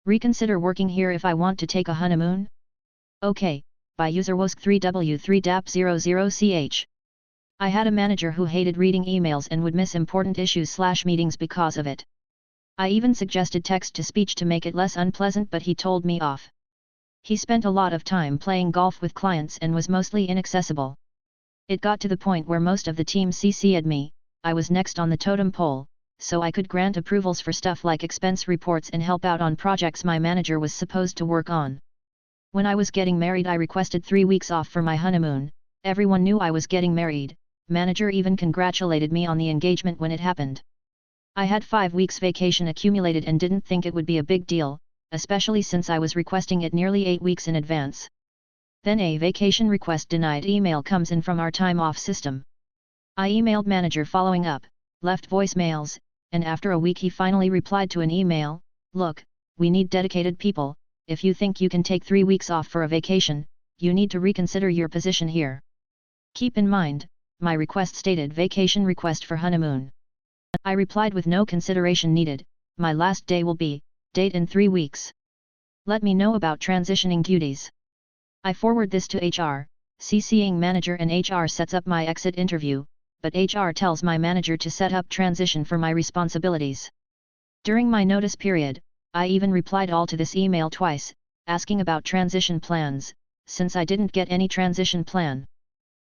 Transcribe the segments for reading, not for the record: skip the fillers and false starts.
Reconsider working here if I want to take a honeymoon? Okay, by user wosk3w3dap00ch. I had a manager who hated reading emails and would miss important issues/meetings because of it. I even suggested text-to-speech to make it less unpleasant, but he told me off. He spent a lot of time playing golf with clients and was mostly inaccessible. It got to the point where most of the team CC'd me. I was next on the totem pole, so I could grant approvals for stuff like expense reports and help out on projects my manager was supposed to work on. When I was getting married, I requested 3 weeks off for my honeymoon. Everyone knew I was getting married. Manager even congratulated me on the engagement when it happened. I had 5 weeks vacation accumulated and didn't think it would be a big deal, especially since I was requesting it nearly 8 weeks in advance. Then a vacation request denied email comes in from our time off system. I emailed manager following up, left voicemails, and after a week he finally replied to an email, "Look, we need dedicated people. If you think you can take 3 weeks off for a vacation, you need to reconsider your position here." Keep in mind, my request stated vacation request for honeymoon. I replied with no consideration needed, "My last day will be, date in 3 weeks. Let me know about transitioning duties." I forward this to HR, CCing manager, and HR sets up my exit interview, but HR tells my manager to set up transition for my responsibilities. During my notice period, I even replied all to this email twice, asking about transition plans, since I didn't get any transition plan.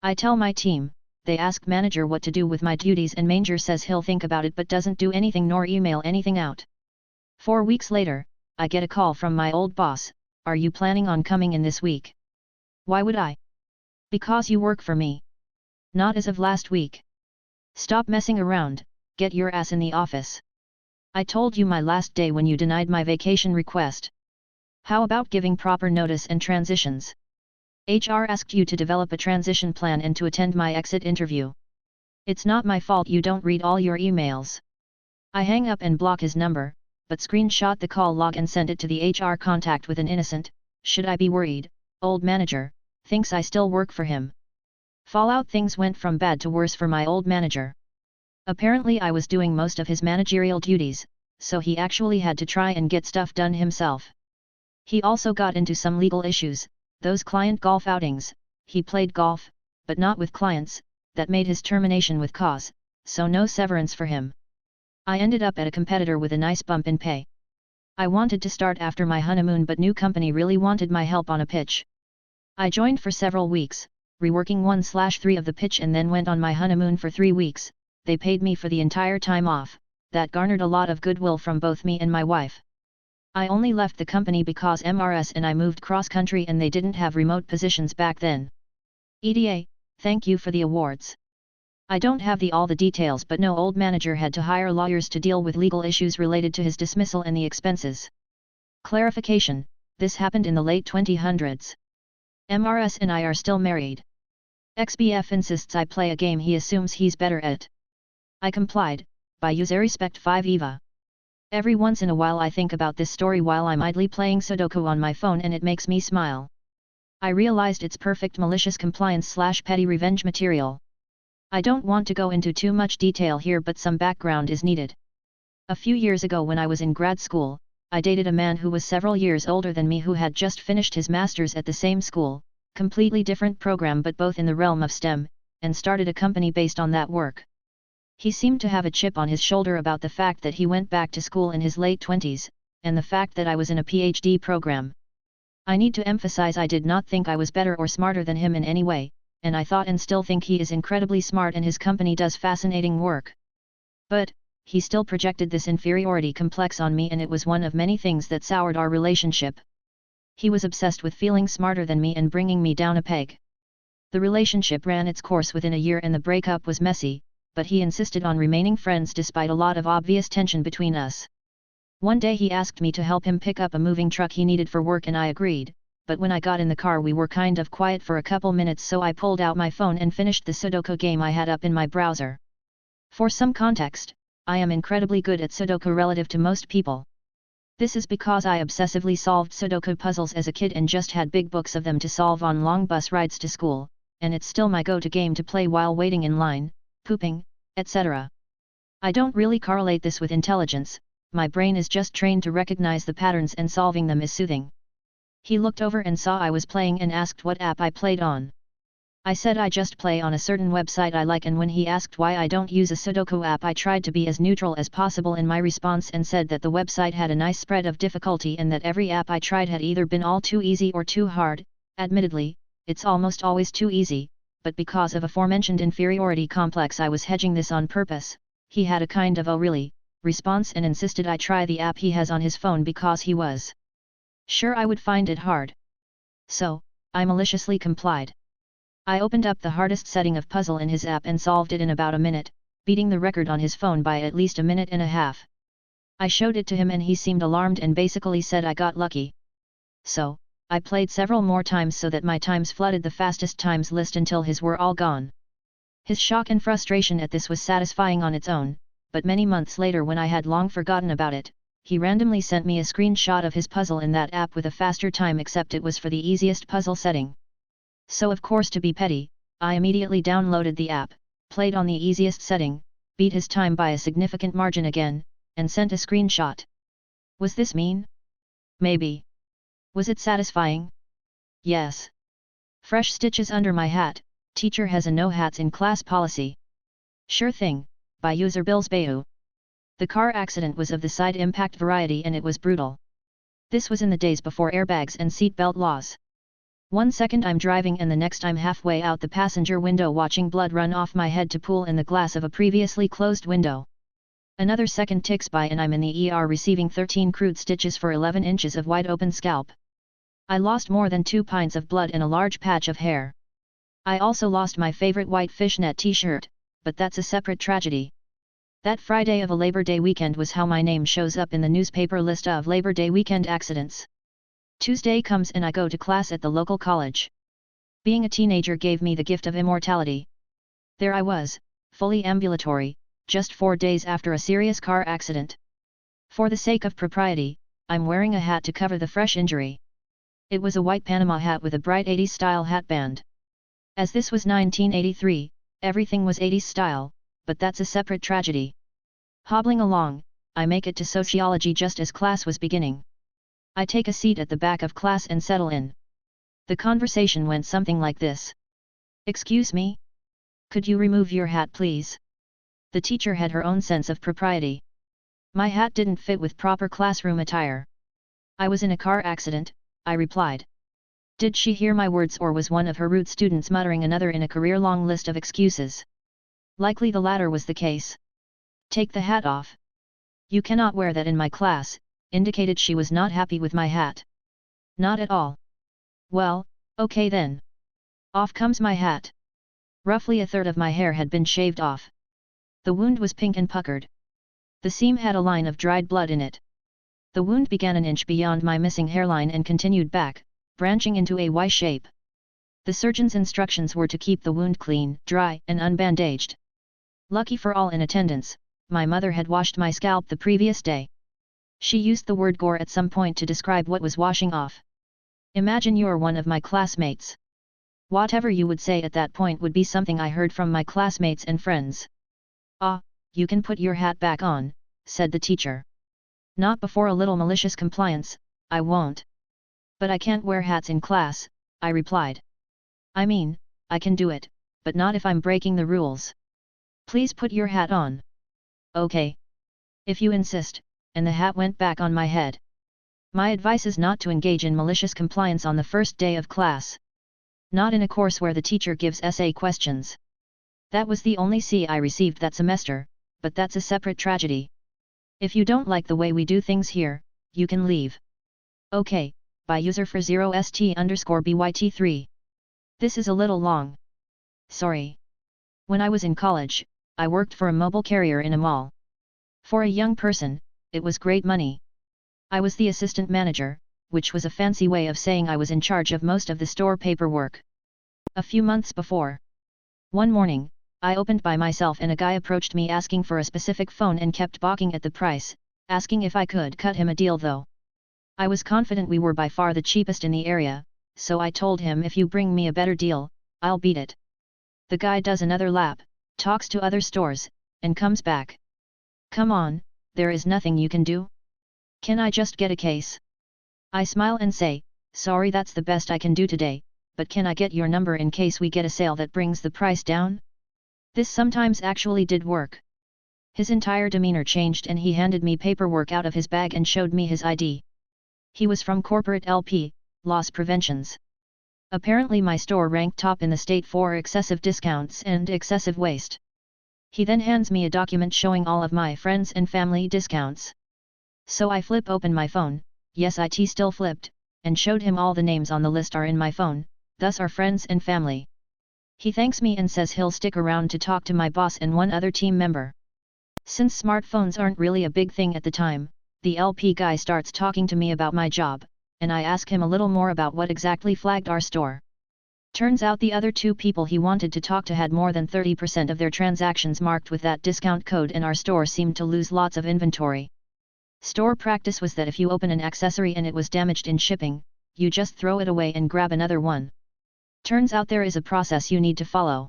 I tell my team, they ask manager what to do with my duties and manager says he'll think about it but doesn't do anything nor email anything out. 4 weeks later, I get a call from my old boss, "Are you planning on coming in this week?" Why would I? Because you work for me. Not as of last week. Stop messing around, get your ass in the office. I told you my last day when you denied my vacation request. How about giving proper notice and transitions? HR asked you to develop a transition plan and to attend my exit interview. It's not my fault you don't read all your emails. I hang up and block his number, but screenshot the call log and send it to the HR contact with an innocent, "Should I be worried? Old manager thinks I still work for him." Fallout: things went from bad to worse for my old manager. Apparently I was doing most of his managerial duties, so he actually had to try and get stuff done himself. He also got into some legal issues, those client golf outings, he played golf, but not with clients, that made his termination with cause, so no severance for him. I ended up at a competitor with a nice bump in pay. I wanted to start after my honeymoon, but new company really wanted my help on a pitch. I joined for several weeks, reworking 1/3 of the pitch, and then went on my honeymoon for 3 weeks. They paid me for the entire time off. That garnered a lot of goodwill from both me and my wife. I only left the company because MRS and I moved cross-country and they didn't have remote positions back then. EDA, thank you for the awards. I don't have all the details, but no, old manager had to hire lawyers to deal with legal issues related to his dismissal and the expenses. Clarification: this happened in the late 2000s. MRS and I are still married. XBF insists I play a game he assumes he's better at. I complied, by user respect 5 EVA. Every once in a while I think about this story while I'm idly playing Sudoku on my phone and it makes me smile. I realized it's perfect malicious compliance/petty revenge material. I don't want to go into too much detail here, but some background is needed. A few years ago when I was in grad school, I dated a man who was several years older than me, who had just finished his master's at the same school, completely different program but both in the realm of STEM, and started a company based on that work. He seemed to have a chip on his shoulder about the fact that he went back to school in his late 20s, and the fact that I was in a PhD program. I need to emphasize I did not think I was better or smarter than him in any way, and I thought and still think he is incredibly smart and his company does fascinating work. But, he still projected this inferiority complex on me, and it was one of many things that soured our relationship. He was obsessed with feeling smarter than me and bringing me down a peg. The relationship ran its course within a year and the breakup was messy, but he insisted on remaining friends despite a lot of obvious tension between us. One day he asked me to help him pick up a moving truck he needed for work and I agreed, but when I got in the car we were kind of quiet for a couple minutes, so I pulled out my phone and finished the Sudoku game I had up in my browser. For some context, I am incredibly good at Sudoku relative to most people. This is because I obsessively solved Sudoku puzzles as a kid and just had big books of them to solve on long bus rides to school, and it's still my go-to game to play while waiting in line, pooping, etc. I don't really correlate this with intelligence, my brain is just trained to recognize the patterns and solving them is soothing. He looked over and saw I was playing and asked what app I played on. I said I just play on a certain website I like, and when he asked why I don't use a Sudoku app, I tried to be as neutral as possible in my response and said that the website had a nice spread of difficulty and that every app I tried had either been all too easy or too hard. Admittedly, it's almost always too easy, but because of aforementioned inferiority complex I was hedging this on purpose. He had a kind of "oh really" response and insisted I try the app he has on his phone because he was sure I would find it hard. So, I maliciously complied. I opened up the hardest setting of puzzle in his app and solved it in about a minute, beating the record on his phone by at least a minute and a half. I showed it to him and he seemed alarmed and basically said I got lucky. So, I played several more times so that my times flooded the fastest times list until his were all gone. His shock and frustration at this was satisfying on its own, but many months later when I had long forgotten about it, he randomly sent me a screenshot of his puzzle in that app with a faster time, except it was for the easiest puzzle setting. So of course, to be petty, I immediately downloaded the app, played on the easiest setting, beat his time by a significant margin again, and sent a screenshot. Was this mean? Maybe. Was it satisfying? Yes. Fresh stitches under my hat. Teacher has a no hats in class policy. Sure thing, by user Bills Bayou. The car accident was of the side impact variety and it was brutal. This was in the days before airbags and seatbelt laws. 1 second I'm driving and the next I'm halfway out the passenger window watching blood run off my head to pool in the glass of a previously closed window. Another second ticks by and I'm in the ER receiving 13 crude stitches for 11 inches of wide open scalp. I lost more than 2 pints of blood and a large patch of hair. I also lost my favorite white fishnet t-shirt, but that's a separate tragedy. That Friday of a Labor Day weekend was how my name shows up in the newspaper list of Labor Day weekend accidents. Tuesday comes and I go to class at the local college. Being a teenager gave me the gift of immortality. There I was, fully ambulatory, just 4 days after a serious car accident. For the sake of propriety, I'm wearing a hat to cover the fresh injury. It was a white Panama hat with a bright 80s style hatband. As this was 1983, everything was 80s style, but that's a separate tragedy. Hobbling along, I make it to sociology just as class was beginning. I take a seat at the back of class and settle in. The conversation went something like this. Excuse me? Could you remove your hat please? The teacher had her own sense of propriety. My hat didn't fit with proper classroom attire. I was in a car accident, I replied. Did she hear my words or was one of her rude students muttering another in a career-long list of excuses? Likely the latter was the case. Take the hat off. You cannot wear that in my class, indicated she was not happy with my hat. Not at all. Well, okay then. Off comes my hat. Roughly a third of my hair had been shaved off. The wound was pink and puckered. The seam had a line of dried blood in it. The wound began an inch beyond my missing hairline and continued back, branching into a Y shape. The surgeon's instructions were to keep the wound clean, dry, and unbandaged. Lucky for all in attendance, my mother had washed my scalp the previous day. She used the word gore at some point to describe what was washing off. Imagine you're one of my classmates. Whatever you would say at that point would be something I heard from my classmates and friends. Ah, you can put your hat back on, said the teacher. Not before a little malicious compliance, I won't. But I can't wear hats in class, I replied. I mean, I can do it, but not if I'm breaking the rules. Please put your hat on. Okay. If you insist, and the hat went back on my head. My advice is not to engage in malicious compliance on the first day of class. Not in a course where the teacher gives essay questions. That was the only C I received that semester, but that's a separate tragedy. If you don't like the way we do things here, you can leave. Okay, by user for 0st_byt3. This is a little long. Sorry. When I was in college, I worked for a mobile carrier in a mall. For a young person, it was great money. I was the assistant manager, which was a fancy way of saying I was in charge of most of the store paperwork. A few months before. One morning, I opened by myself and a guy approached me asking for a specific phone and kept balking at the price, asking if I could cut him a deal though. I was confident we were by far the cheapest in the area, so I told him if you bring me a better deal, I'll beat it. The guy does another lap, talks to other stores, and comes back. Come on, There is nothing you can do? Can I just get a case? I smile and say, sorry, that's the best I can do today, but can I get your number in case we get a sale that brings the price down? This sometimes actually did work. His entire demeanor changed and he handed me paperwork out of his bag and showed me his ID. He was from corporate LP, Loss Preventions. Apparently my store ranked top in the state for excessive discounts and excessive waste. He then hands me a document showing all of my friends and family discounts. So I flip open my phone, yes, it still flipped, and showed him all the names on the list are in my phone, thus our friends and family. He thanks me and says he'll stick around to talk to my boss and one other team member. Since smartphones aren't really a big thing at the time, the LP guy starts talking to me about my job, and I ask him a little more about what exactly flagged our store. Turns out the other two people he wanted to talk to had more than 30% of their transactions marked with that discount code and our store seemed to lose lots of inventory. Store practice was that if you open an accessory and it was damaged in shipping, you just throw it away and grab another one. Turns out there is a process you need to follow.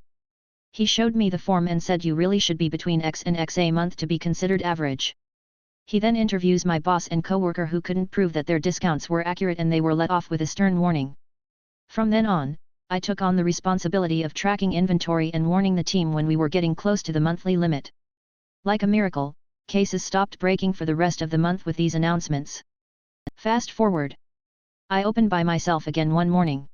He showed me the form and said you really should be between X and X a month to be considered average. He then interviews my boss and coworker who couldn't prove that their discounts were accurate and they were let off with a stern warning. From then on, I took on the responsibility of tracking inventory and warning the team when we were getting close to the monthly limit. Like a miracle, cases stopped breaking for the rest of the month with these announcements. Fast forward. I open by myself again one morning.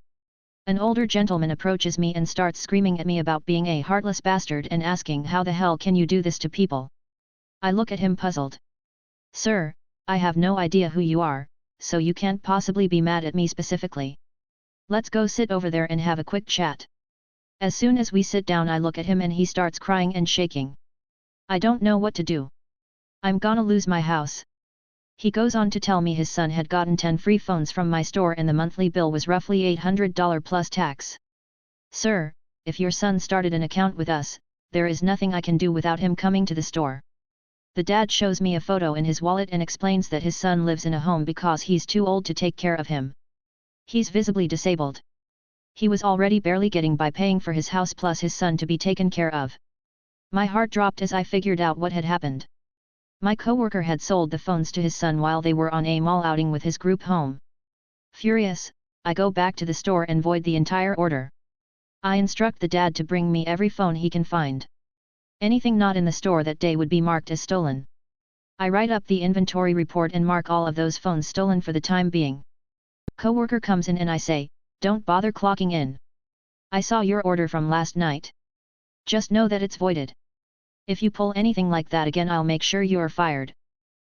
An older gentleman approaches me and starts screaming at me about being a heartless bastard and asking how the hell can you do this to people. I look at him puzzled. Sir, I have no idea who you are, so you can't possibly be mad at me specifically. Let's go sit over there and have a quick chat. As soon as we sit down I look at him and he starts crying and shaking. I don't know what to do. I'm gonna lose my house. He goes on to tell me his son had gotten 10 free phones from my store and the monthly bill was roughly $800 plus tax. Sir, if your son started an account with us, there is nothing I can do without him coming to the store. The dad shows me a photo in his wallet and explains that his son lives in a home because he's too old to take care of him. He's visibly disabled. He was already barely getting by paying for his house plus his son to be taken care of. My heart dropped as I figured out what had happened. My coworker had sold the phones to his son while they were on a mall outing with his group home. Furious, I go back to the store and void the entire order. I instruct the dad to bring me every phone he can find. Anything not in the store that day would be marked as stolen. I write up the inventory report and mark all of those phones stolen for the time being. Coworker comes in and I say, don't bother clocking in. I saw your order from last night. Just know that it's voided. If you pull anything like that again I'll make sure you are fired.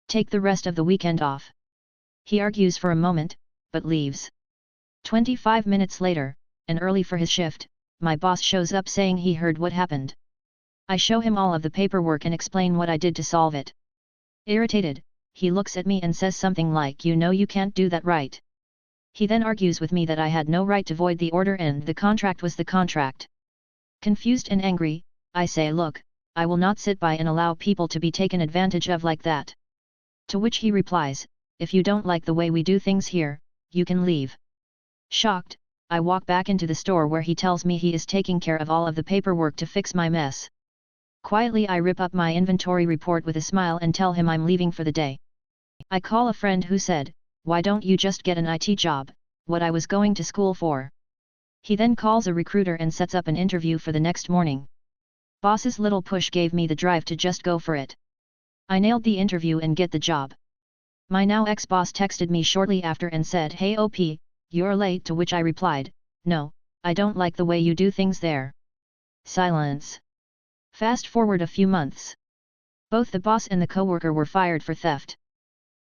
Take the rest of the weekend off. He argues for a moment, but leaves. 25 minutes later, and early for his shift, my boss shows up saying he heard what happened. I show him all of the paperwork and explain what I did to solve it. Irritated, he looks at me and says something like you know you can't do that, right? He then argues with me that I had no right to void the order and the contract was the contract. Confused and angry, I say look, I will not sit by and allow people to be taken advantage of like that. To which he replies, if you don't like the way we do things here, you can leave. Shocked, I walk back into the store where he tells me he is taking care of all of the paperwork to fix my mess. Quietly I rip up my inventory report with a smile and tell him I'm leaving for the day. I call a friend who said, why don't you just get an IT job, what I was going to school for. He then calls a recruiter and sets up an interview for the next morning. Boss's little push gave me the drive to just go for it. I nailed the interview and get the job. My now ex-boss texted me shortly after and said, hey OP, you're late, to which I replied, no, I don't like the way you do things there. Silence. Fast forward a few months. Both the boss and the coworker were fired for theft.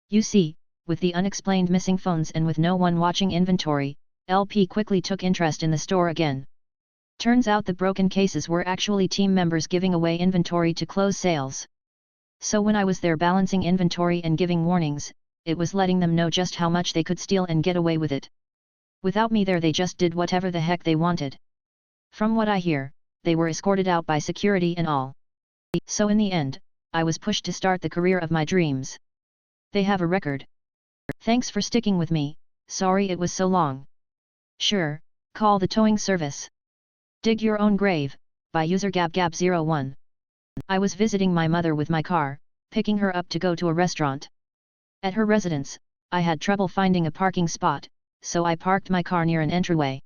You see, with the unexplained missing phones and with no one watching inventory, LP quickly took interest in the store again. Turns out the broken cases were actually team members giving away inventory to close sales. So when I was there balancing inventory and giving warnings, it was letting them know just how much they could steal and get away with it. Without me there they just did whatever the heck they wanted. From what I hear, they were escorted out by security and all. So in the end, I was pushed to start the career of my dreams. They have a record. Thanks for sticking with me, sorry it was so long. Sure, call the towing service. Dig Your Own Grave, by user GabGab01. I was visiting my mother with my car, picking her up to go to a restaurant. At her residence, I had trouble finding a parking spot, so I parked my car near an entryway.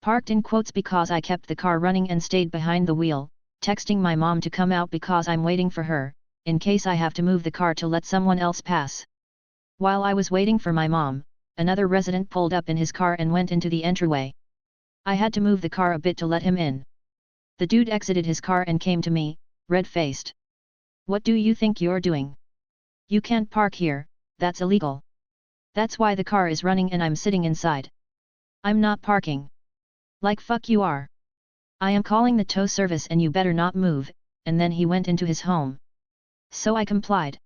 Parked in quotes because I kept the car running and stayed behind the wheel, texting my mom to come out because I'm waiting for her, in case I have to move the car to let someone else pass. While I was waiting for my mom, another resident pulled up in his car and went into the entryway. I had to move the car a bit to let him in. The dude exited his car and came to me, red-faced. "What do you think you're doing? You can't park here, that's illegal. That's why the car is running and I'm sitting inside. I'm not parking." "Like fuck you are. I am calling the tow service and you better not move," and then he went into his home. So I complied.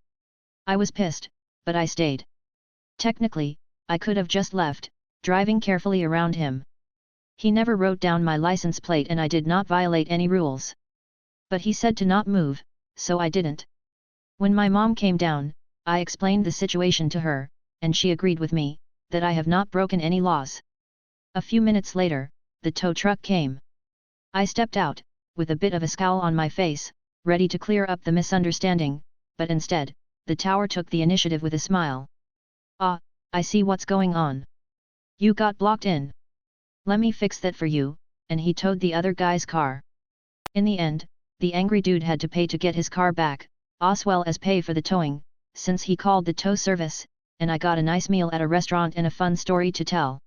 I was pissed, but I stayed. Technically, I could have just left, driving carefully around him. He never wrote down my license plate and I did not violate any rules. But he said to not move, so I didn't. When my mom came down, I explained the situation to her, and she agreed with me, that I have not broken any laws. A few minutes later, the tow truck came. I stepped out, with a bit of a scowl on my face, ready to clear up the misunderstanding, but instead, the tower took the initiative with a smile. "Ah, I see what's going on. You got blocked in. Let me fix that for you," and he towed the other guy's car. In the end, the angry dude had to pay to get his car back, as well as pay for the towing, since he called the tow service, and I got a nice meal at a restaurant and a fun story to tell.